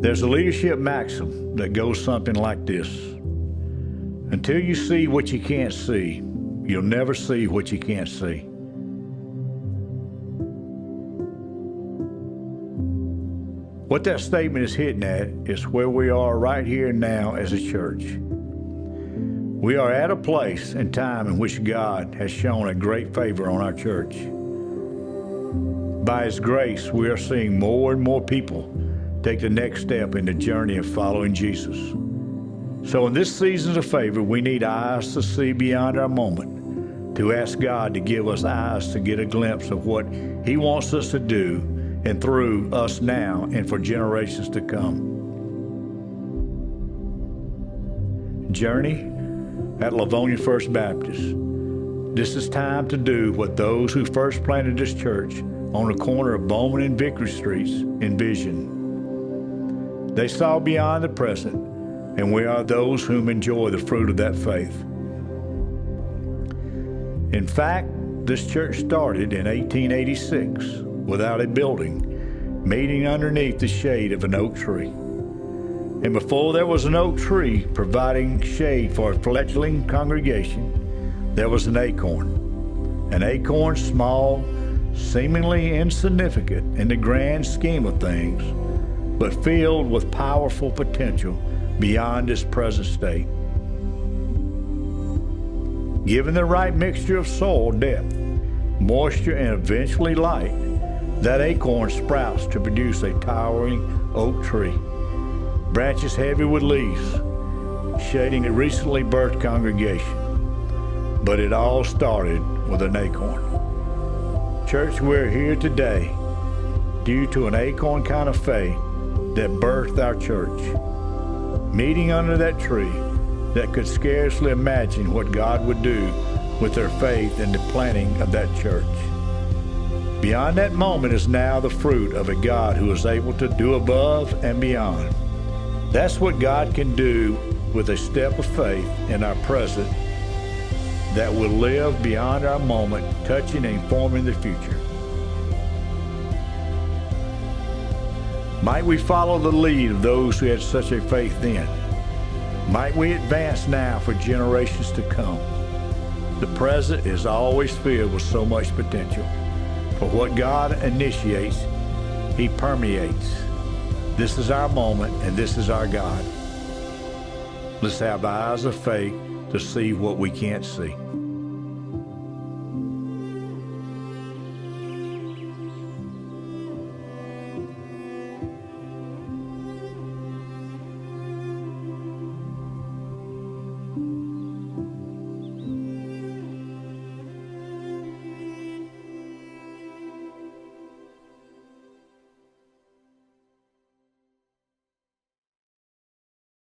There's a leadership maxim that goes something like this: until you see what you can't see, you'll never see what you can't see. What that statement is hitting at is where we are right here and now as a church. We are at a place and time in which God has shown a great favor on our church. By His grace, we are seeing more and more people take the next step in the journey of following Jesus. So in this season of favor, we need eyes to see beyond our moment, to ask God to give us eyes to get a glimpse of what He wants us to do and through us now and for generations to come. Journey at Livonia First Baptist. This is time to do what those who first planted this church on the corner of Bowman and Victory Streets envisioned. They saw beyond the present, and we are those whom enjoy the fruit of that faith. In fact, this church started in 1886 without a building, meeting underneath the shade of an oak tree. And before there was an oak tree providing shade for a fledgling congregation, there was an acorn. An acorn small, seemingly insignificant in the grand scheme of things, but filled with powerful potential beyond its present state. Given the right mixture of soil depth, moisture, and eventually light, that acorn sprouts to produce a towering oak tree. Branches heavy with leaves, shading a recently birthed congregation. But it all started with an acorn. Church, we're here today due to an acorn kind of faith that birthed our church. Meeting under that tree that could scarcely imagine what God would do with their faith in the planting of that church. Beyond that moment is now the fruit of a God who is able to do above and beyond. That's what God can do with a step of faith in our present that will live beyond our moment, touching and forming the future. Might we follow the lead of those who had such a faith then? Might we advance now for generations to come? The present is always filled with so much potential. For what God initiates, He permeates. This is our moment, and this is our God. Let's have eyes of faith to see what we can't see.